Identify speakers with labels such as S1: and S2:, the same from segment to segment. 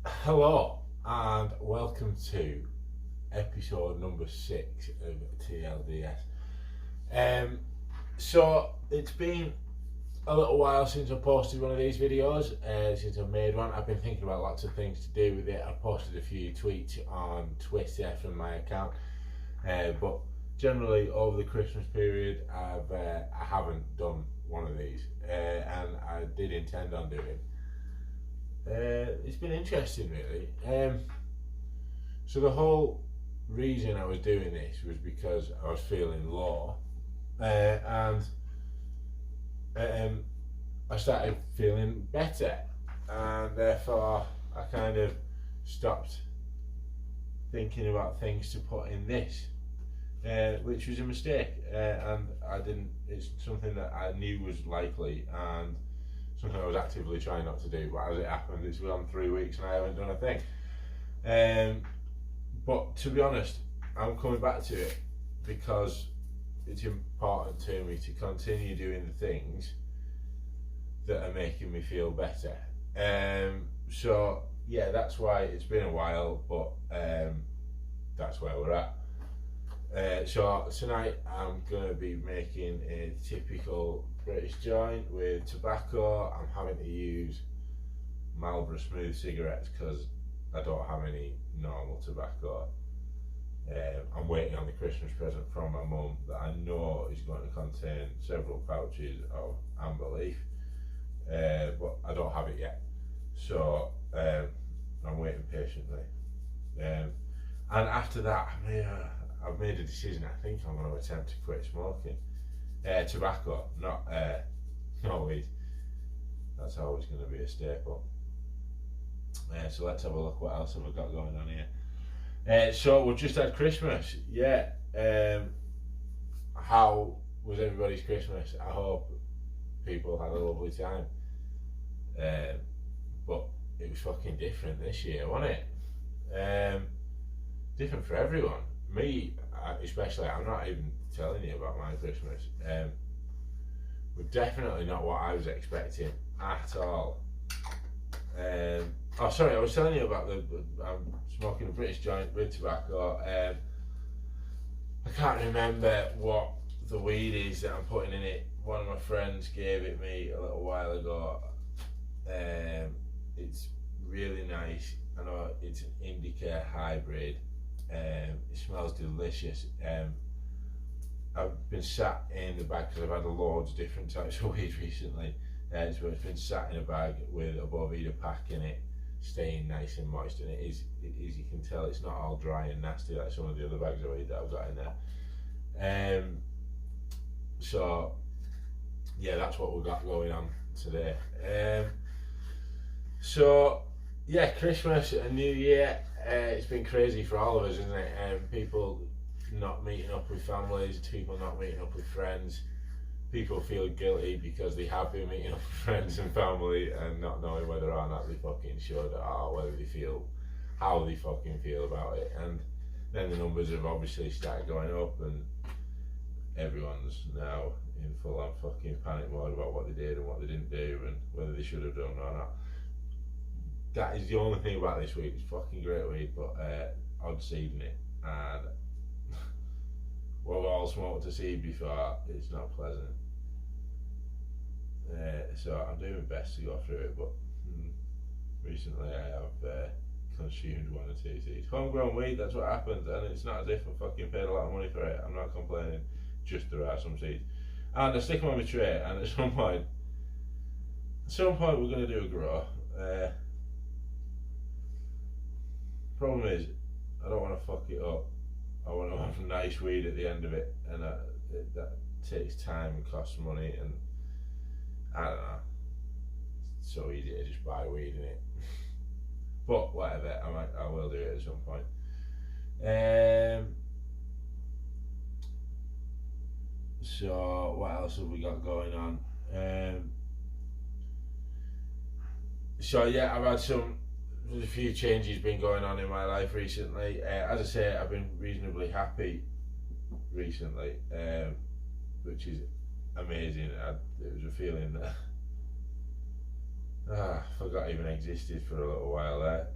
S1: Hello and welcome to episode number 6 of T.L.D.S. So it's been a little while since I posted one of these videos, since I made one. I've been thinking about lots of things to do with it. I posted a few tweets on Twitter from my account, but generally over the Christmas period I haven't done one of these, and I did intend on doing. It's been interesting, really. So the whole reason I was doing this was because I was feeling low, and I started feeling better, and therefore I kind of stopped thinking about things to put in this, which was a mistake, and I didn't. It's something that I knew was likely, and something I was actively trying not to do, but as it happened, it's been on 3 weeks and I haven't done a thing. But to be honest, I'm coming back to it because it's important to me to continue doing the things that are making me feel better. So yeah, that's why it's been a while, but that's where we're at. So tonight I'm going to be making a typical British joint with tobacco. I'm having to use Marlboro Smooth cigarettes because I don't have any normal tobacco. I'm waiting on the Christmas present from my mum that I know is going to contain several pouches of amber leaf, but I don't have it yet, so I'm waiting patiently. And after that, I've made a decision. I think I'm going to attempt to quit smoking. Tobacco, not weed. That's always going to be a staple. So let's have a look. What else have we got going on here? So we've just had Christmas. Yeah. How was everybody's Christmas? I hope people had a lovely time. But it was fucking different this year, wasn't it? Different for everyone. Me, especially. I'm not even telling you about my Christmas. Was definitely not what I was expecting at all. Oh, sorry, I was telling you about I'm smoking a British joint with tobacco. I can't remember what the weed is that I'm putting in it. One of my friends gave it me a little while ago. It's really nice. I know it's an indica hybrid. It smells delicious. I've been sat in the bag because I've had loads of different types of weed recently. So it's been sat in a bag with a Boveda pack in it, staying nice and moist. And it is, you can tell, it's not all dry and nasty like some of the other bags of weed that I've got in there. So yeah, that's what we've got going on today. So yeah, Christmas and New Year, it's been crazy for all of us, isn't it? People not meeting up with families, people not meeting up with friends. People feel guilty because they have been meeting up with friends and family and not knowing whether or not they fucking should, or whether they feel, how they fucking feel about it. And then the numbers have obviously started going up, and everyone's now in full on fucking panic mode about what they did and what they didn't do and whether they should have done or not. That is the only thing about this week. It's fucking great weed, but odd seeding it, and we've all smoked a seed before. It's not pleasant. So I'm doing my best to go through it, but recently I have consumed 1 or 2 seeds. Homegrown weed, that's what happens, and it's not as if I fucking paid a lot of money for it. I'm not complaining. Just there are some seeds, and I stick them on my tray. And at some point we're going to do a grow. Problem is, I don't want to fuck it up. I want to have nice weed at the end of it, and that takes time and costs money, and I don't know. It's so easy to just buy weed in it. But whatever, I will do it at some point. So what else have we got going on? So yeah, I've had there's a few changes been going on in my life recently. As I say, I've been reasonably happy recently, which is amazing. It was a feeling that forgot even existed for a little while there.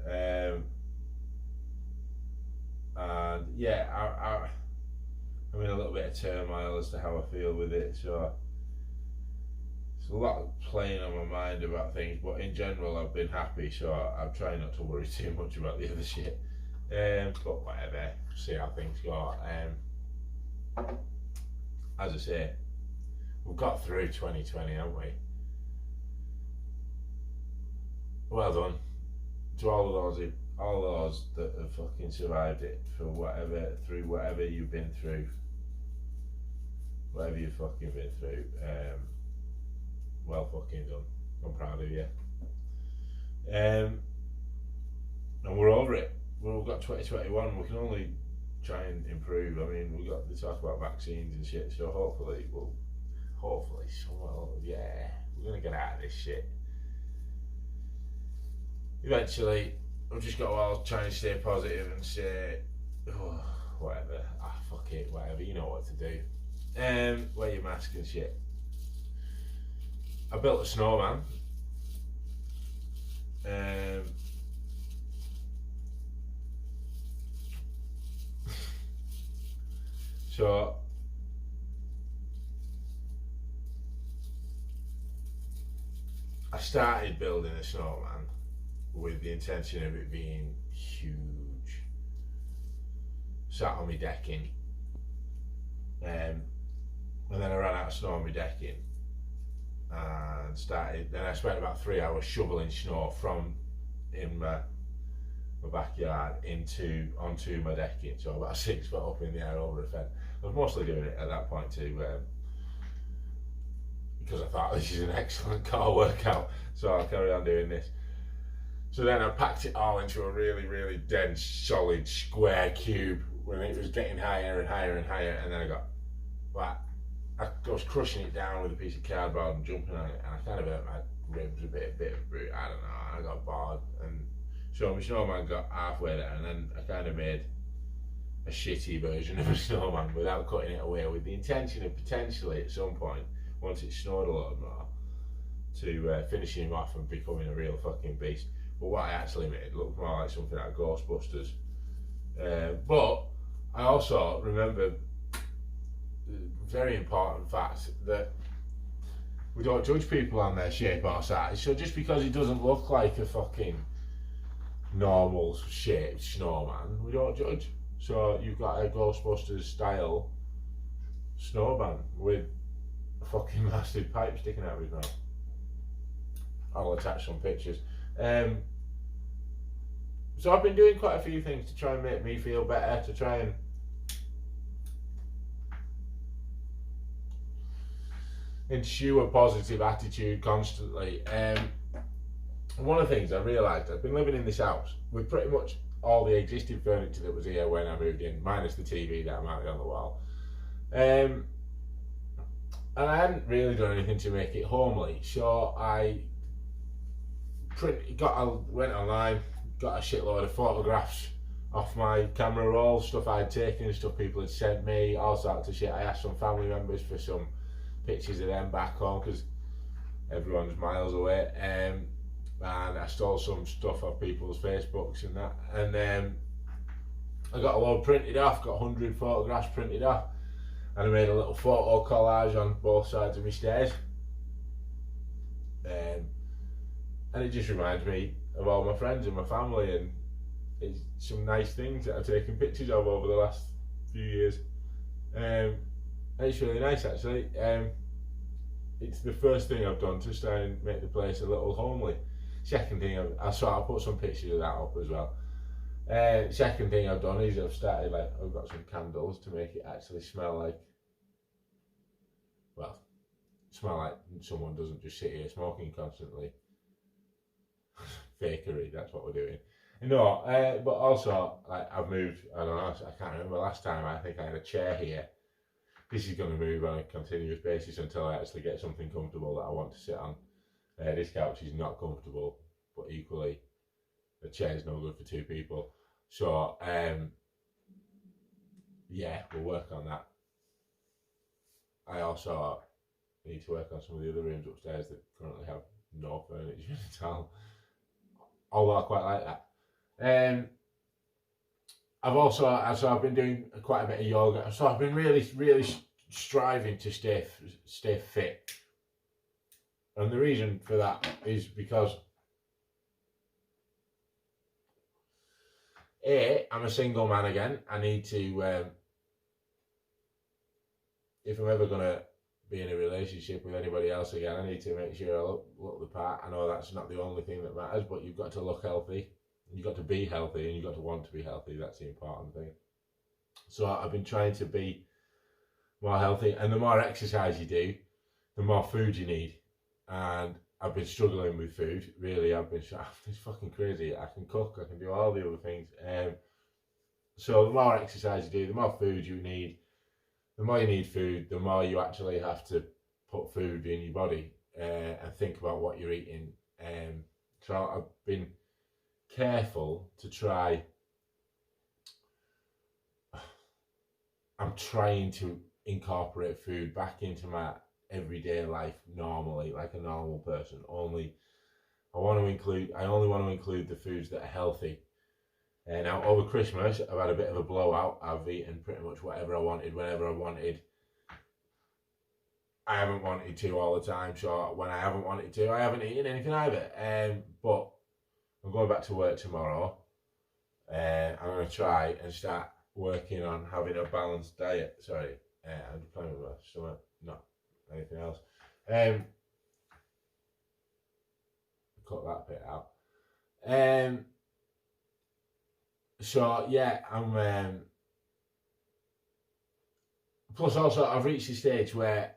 S1: And yeah, I'm in a little bit of turmoil as to how I feel with it, so it's a lot playing on my mind about things, but in general I've been happy, so I'm trying not to worry too much about the other shit. But whatever, see how things go. As I say, we've got through 2020, haven't we? Well done to all those that have fucking survived it through whatever you've been through, whatever you've fucking been through. Well fucking done. I'm proud of you. And we're over it. We've got 2021. We can only try and improve. I mean, we got to talk about vaccines and shit. So hopefully somewhere, yeah, we're gonna get out of this shit. Eventually, I've just got to all try and stay positive and say, oh, whatever, fuck it, whatever, you know what to do. Wear your mask and shit. I built a snowman. So I started building a snowman with the intention of it being huge. Sat on my decking, and then I ran out of snow on my decking, and then I spent about 3 hours shoveling snow from in my backyard onto my decking, so about 6 foot up in the air over a fence. I was mostly doing it at that point too, because I thought this is an excellent core workout, so I'll carry on doing this. So then I packed it all into a really, really dense, solid, square cube when it was getting higher and higher and higher, and then I was crushing it down with a piece of cardboard and jumping on it, and I kind of hurt my ribs a bit of brute, I don't know, and I got bored, and so my snowman got halfway there, and then I kind of made a shitty version of a snowman without cutting it away, with the intention of potentially at some point, once it snowed a lot more, to finishing him off and becoming a real fucking beast. But what I actually made looked more like something like Ghostbusters. But I also remember the very important fact that we don't judge people on their shape or size. So just because it doesn't look like a fucking normal shaped snowman, we don't judge. So you've got a Ghostbusters style snowman with a fucking massive pipe sticking out of his mouth. I'll attach some pictures. So I've been doing quite a few things to try and make me feel better, to try and ensue a positive attitude constantly. One of the things I realised, I've been living in this house with pretty much all the existing furniture that was here when I moved in, minus the TV that I mounted on the wall. And I hadn't really done anything to make it homely, so I went online, got a shitload of photographs off my camera roll, stuff I'd taken, stuff people had sent me, all sorts of shit. I asked some family members for some pictures of them back home because everyone's miles away, and I stole some stuff off people's Facebooks and that, and I got a load printed off, got 100 photographs printed off, and I made a little photo collage on both sides of my stairs, and it just reminds me of all my friends and my family, and it's some nice things that I've taken pictures of over the last few years. And it's really nice actually. It's the first thing I've done to try and make the place a little homely. Second thing, I'll put some pictures of that up as well. Second thing I've done is I've got some candles to make it actually smell like someone doesn't just sit here smoking constantly. Fakery, that's what we're doing. No, but also I've moved, I don't know, I can't remember last time, I think I had a chair here. This is going to move on a continuous basis until I actually get something comfortable that I want to sit on. This couch is not comfortable, but equally the chair is no good for two people. So yeah, we'll work on that. I also need to work on some of the other rooms upstairs that currently have no furniture at all. Although I quite like that. I've been doing quite a bit of yoga, so I've been really striving to stay fit. And the reason for that is because I'm a single man again. I need to, if I'm ever gonna be in a relationship with anybody else again, I need to make sure I look the part. I know that's not the only thing that matters, but you've got to look healthy, you've got to be healthy, and you've got to want to be healthy. That's the important thing. So I've been trying to be more healthy, and the more exercise you do, the more food you need. And I've been struggling with food, really. It's fucking crazy. I can cook, I can do all the other things. So the more exercise you do, the more food you need. The more you need food, the more you actually have to put food in your body and think about what you're eating. So I've been careful to try. I'm trying to incorporate food back into my everyday life normally, like a normal person. I only want to include the foods that are healthy. And now over Christmas, I've had a bit of a blowout. I've eaten pretty much whatever I wanted, whenever I wanted. I haven't wanted to all the time, so when I haven't wanted to, I haven't eaten anything either. But I'm going back to work tomorrow. I'm going to try and start working on having a balanced diet. Sorry, I'm playing with my stomach, not anything else. Cut that bit out. So yeah, I'm. Plus, also, I've reached a stage where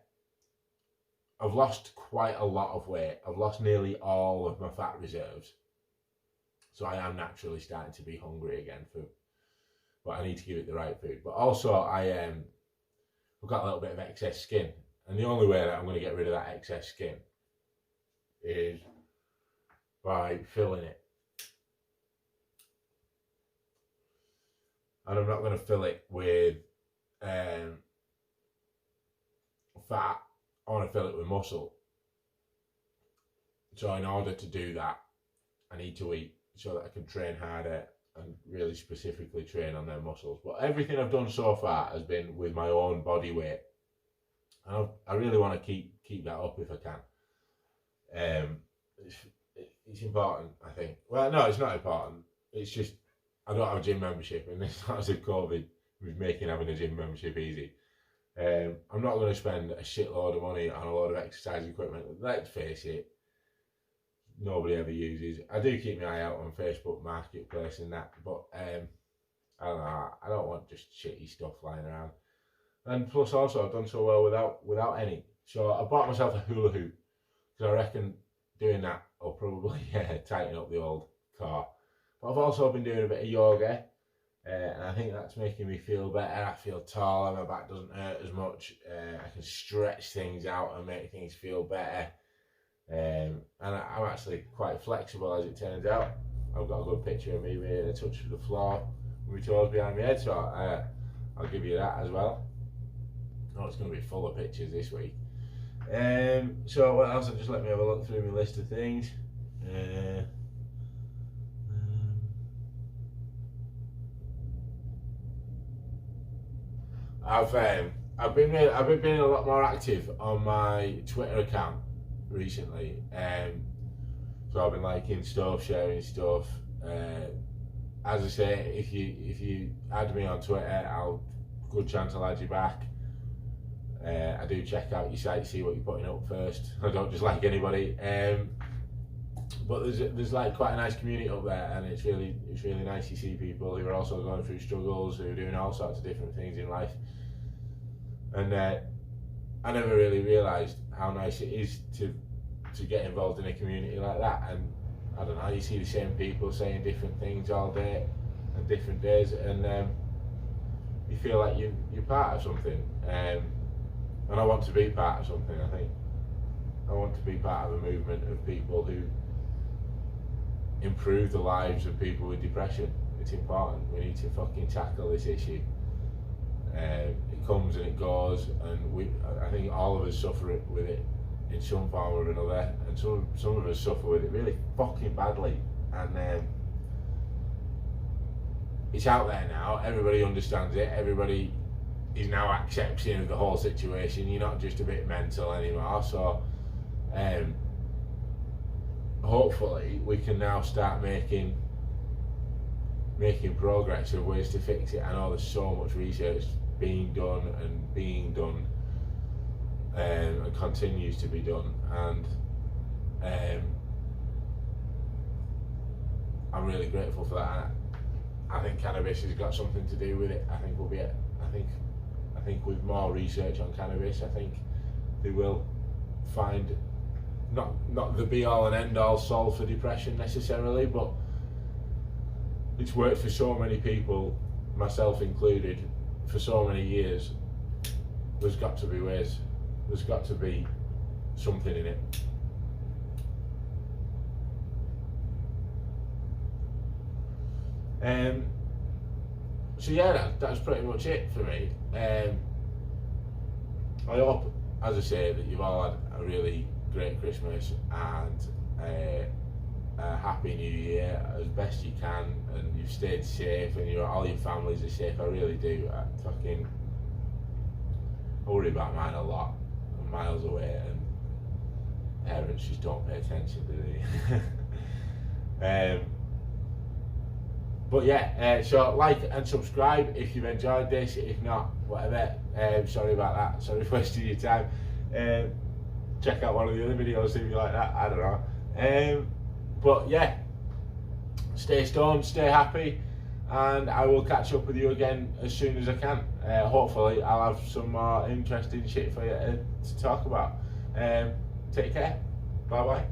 S1: I've lost quite a lot of weight. I've lost nearly all of my fat reserves, so I am naturally starting to be hungry again but I need to give it the right food. But also, I've got a little bit of excess skin, and the only way that I'm going to get rid of that excess skin is by filling it. And I'm not going to fill it with fat. I want to fill it with muscle. So in order to do that, I need to eat so that I can train harder and really specifically train on their muscles. But everything I've done so far has been with my own body weight. And I really want to keep that up if I can. It's important, I think. Well, no, it's not important. It's just I don't have a gym membership, and this starts of COVID was making having a gym membership easy. I'm not going to spend a shitload of money on a load of exercise equipment. Let's face it, nobody ever uses. I do keep my eye out on Facebook Marketplace and that, but I don't know. I don't want just shitty stuff lying around. And plus, also, I've done so well without any. So I bought myself a hula hoop because I reckon doing that will probably tighten up the old car. But I've also been doing a bit of yoga, and I think that's making me feel better. I feel taller, my back doesn't hurt as much. I can stretch things out and make things feel better. And I'm actually quite flexible, as it turns out. I've got a good picture of me being a touch of the floor with my toes behind my head, so I'll give you that as well. Oh, it's going to be full of pictures this week. So what else? Just let me have a look through my list of things. I've been being a lot more active on my Twitter account recently. So I've been liking stuff, sharing stuff. As I say, if you add me on Twitter, good chance I'll add you back. I do check out your site, see what you're putting up first. I don't just like anybody. But there's like quite a nice community up there, and it's really nice to see people who are also going through struggles, who are doing all sorts of different things in life. And I never really realised how nice it is to get involved in a community like that. And I don't know, you see the same people saying different things all day and different days, and you feel like you're part of something. And I want to be part of something. I think I want to be part of a movement of people who improve the lives of people with depression. It's important. We need to fucking tackle this issue. It comes and it goes, and I think all of us suffer with it in some form or another, and some of us suffer with it really fucking badly. And it's out there now. Everybody understands it. Everybody is now accepting of the whole situation. You're not just a bit mental anymore. So hopefully we can now start making progress of ways to fix it. I know there's so much research being done and continues to be done, and I'm really grateful for that. I think cannabis has got something to do with it. I think with more research on cannabis, I think they will find not the be all and end all solve for depression necessarily, but it's worked for so many people, myself included, for so many years. There's got to be ways. There's got to be something in it. So yeah, that's pretty much it for me. I hope, as I say, that you've all had a really great Christmas and a happy New Year as best you can, and you've stayed safe and all your families are safe. I really do. I worry about mine a lot. I'm miles away, and parents just don't pay attention, do they? But yeah, so like and subscribe if you've enjoyed this. If not, whatever. Sorry about that. Sorry for wasting your time. Check out one of the other videos if you like that. I don't know. But yeah, stay stoned, stay happy, and I will catch up with you again as soon as I can. Hopefully I'll have some more interesting shit for you to talk about. Take care. Bye bye.